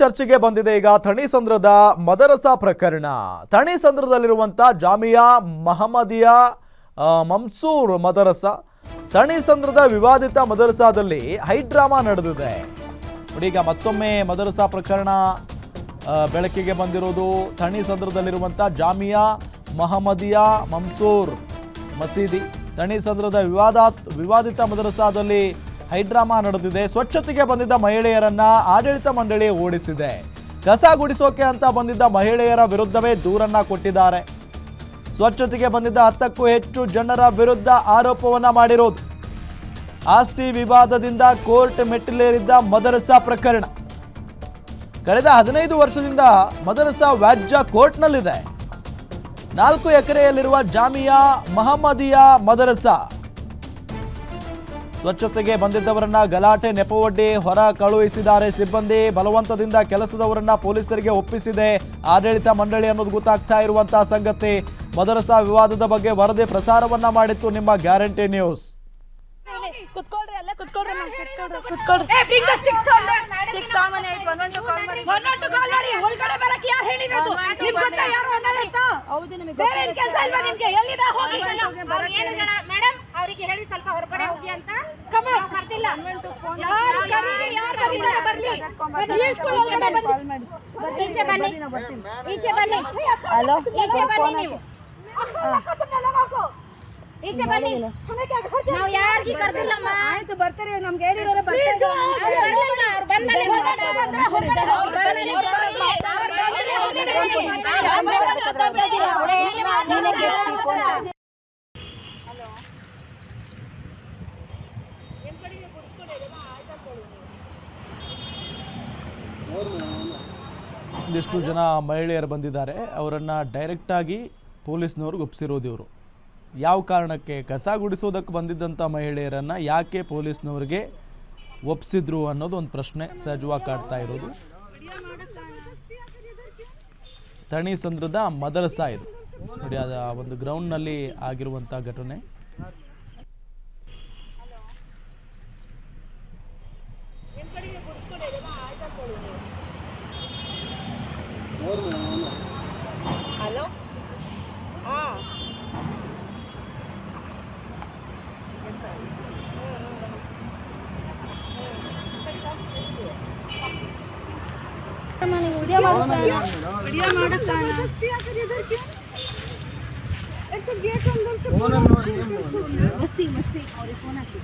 ಚರ್ಚೆಗೆ ಬಂದಿದೆ ಈಗ ಥಣಿಸಂದ್ರದ ಮದರಸಾ ಪ್ರಕರಣ. ಥಣಿಸಂದ್ರದಲ್ಲಿರುವಂಥ ಜಾಮಿಯಾ ಮಹಮ್ಮದಿಯಾ ಮಮ್ಸೂರ್ ಮದರಸಾ, ಥಣಿಸಂದ್ರದ ವಿವಾದಿತ ಮದರಸಾದಲ್ಲಿ ಹೈಡ್ರಾಮಾ ನಡೆದಿದೆ. ನೋಡಿ, ಈಗ ಮತ್ತೊಮ್ಮೆ ಮದರಸಾ ಪ್ರಕರಣ ಬೆಳಕಿಗೆ ಬಂದಿರೋದು. ಥಣಿಸಂದ್ರದಲ್ಲಿರುವಂಥ ಜಾಮಿಯಾ ಮಹಮ್ಮದಿಯಾ ಮಮ್ಸೂರ್ ಮಸೀದಿ, ಥಣಿಸಂದ್ರದ ವಿವಾದಿತ ಮದರಸಾದಲ್ಲಿ ಹೈಡ್ರಾಮಾ ನಡೆದಿದೆ. ಸ್ವಚ್ಛತೆಗೆ ಬಂದಿದ್ದ ಮಹಿಳೆಯರನ್ನ ಆಡಳಿತ ಮಂಡಳಿ ಓಡಿಸಿದೆ. ಕಸ ಗುಡಿಸೋಕೆ ಅಂತ ಬಂದಿದ್ದ ಮಹಿಳೆಯರ ವಿರುದ್ಧವೇ ದೂರನ್ನ ಕೊಟ್ಟಿದ್ದಾರೆ. ಸ್ವಚ್ಛತೆಗೆ ಬಂದಿದ್ದ 10ಕ್ಕೂ ಹೆಚ್ಚು ಜನರ ವಿರುದ್ಧ ಆರೋಪವನ್ನ ಮಾಡಿರೋದು. ಆಸ್ತಿ ವಿವಾದದಿಂದ ಕೋರ್ಟ್ ಮೆಟ್ಟಿಲೇರಿದ್ದ ಮದರಸಾ ಪ್ರಕರಣ. ಕಳೆದ 15 ವರ್ಷದಿಂದ ಮದರಸಾ ವ್ಯಾಜ್ಯ ಕೋರ್ಟ್ನಲ್ಲಿದೆ. 4 ಎಕರೆಯಲ್ಲಿರುವ ಜಾಮಿಯಾ ಮಹಮ್ಮದಿಯಾ ಮದರಸಾ ಸ್ವಚ್ಛತೆಗೆ ಬಂದಿದ್ದವರನ್ನ ಗಲಾಟೆ ನೆಪವೊಡ್ಡಿ ಹೊರ ಕಳುಹಿಸಿದ್ದಾರೆ ಸಿಬ್ಬಂದಿ. ಬಲವಂತದಿಂದ ಕೆಲಸದವರನ್ನ ಪೊಲೀಸರಿಗೆ ಒಪ್ಪಿಸಿದೆ ಆಡಳಿತ ಮಂಡಳಿ ಅನ್ನೋದು ಗೊತ್ತಾಗ್ತಾ ಇರುವಂತಹ ಸಂಗತಿ. ಮದರಸಾ ವಿವಾದದ ಬಗ್ಗೆ ವರದಿ ಪ್ರಸಾರವನ್ನ ಮಾಡಿತ್ತು ನಿಮ್ಮ ಗ್ಯಾರಂಟಿ ನ್ಯೂಸ್. ಕುತ್ಕೊಳ್ರಿ, ಅಲ್ಲೇ ಕುತ್ಕೊಳ್ರಿ, ಕುತ್ಕೊಳ್ರಿ. ಏ bring the 6 on the 6 common 8 112 ಕಾಲ್ ಮಾಡಿ 112 ಕಾಲ್ ಮಾಡಿ. ಒಳಗಡೆ ಬರಕ್ಕೆ ಯಾರು ಹೇಳಿರೋದು? ನಿಮಗೆ ಗೊತ್ತಾ ಯಾರು ಅನ್ನೋದು ಅಂತ? ಹೌದು, ನಿಮಗೆ ಬೇರೆ ಏನು ಕೆಲಸ ಇಲ್ವಾ ನಿಮಗೆ? ಎಲ್ಲಿದೆ ಹೋಗಿ? ಮೇಡಂ ಅವರಿಗೆ ಹೇಳಿ ಸ್ವಲ್ಪ ಹೊರಗಡೆ ಹೋಗಿ ಅಂತ. ನಾವು ಬರ್ತಿಲ್ಲ. ಯಾರು ಕರೀರಿ, ಯಾರು ಕರೀತಾರೆ ಬರ್ಲಿ. ಈ ಸ್ಕೂಲ್ ಒಳಗಡೆ ಕಾಲ್ ಮಾಡಿ. ಈಚೆ ಬನ್ನಿ, ಈಚೆ ಬನ್ನಿ. ಹಲೋ, ಈಚೆ ಬನ್ನಿ ನೀವು. ಈಚೆ ಬನ್ನಿ. ನಾವು ಯಾರಿಗೆ ಕರೆದಿಲ್ಲಮ್ಮ. ಆಯ್ತು, ಬರ್ತಾರೆ. ನಮ್ಗೆ ಹೇಳಿರೋರೆ ಬರ್ತಾರೆ. ಅವ್ರು ಬರ್ಲಿಲ್ಲ, ಅವ್ರು ಬಂದ್ಮೇಲೆ ಒಂದಿಷ್ಟು ಜನ ಮಹಿಳೆಯರು ಬಂದಿದ್ದಾರೆ. ಅವರನ್ನು ಡೈರೆಕ್ಟಾಗಿ ಪೊಲೀಸ್ನವ್ರಿಗೆ ಒಪ್ಪಿಸಿರೋದು ಇವರು. ಯಾವ ಕಾರಣಕ್ಕೆ ಕಸ ಗುಡಿಸೋದಕ್ಕೆ ಬಂದಿದ್ದಂಥ ಮಹಿಳೆಯರನ್ನು ಯಾಕೆ ಪೊಲೀಸ್ನವ್ರಿಗೆ ಒಪ್ಪಿಸಿದ್ರು ಅನ್ನೋದು ಒಂದು ಪ್ರಶ್ನೆ ಸಹಜವಾಗಿ ಕಾಡ್ತಾ ಇರೋದು. ಥಣಿಸಂದ್ರದ ಮದರಸಾ ಇದು. ನೋಡಿ, ಅದು ಒಂದು ಗ್ರೌಂಡ್ನಲ್ಲಿ ಆಗಿರುವಂಥ ಘಟನೆ. ಹಲೋ, ಹಾಂ, ವಿಡಿಯೋ ಮಾಡಿಸ್ತಾನ. ಮಸ್ಸಿ ಅವ್ರಿಗೆ ಫೋನ್ ಹಾಕಿ.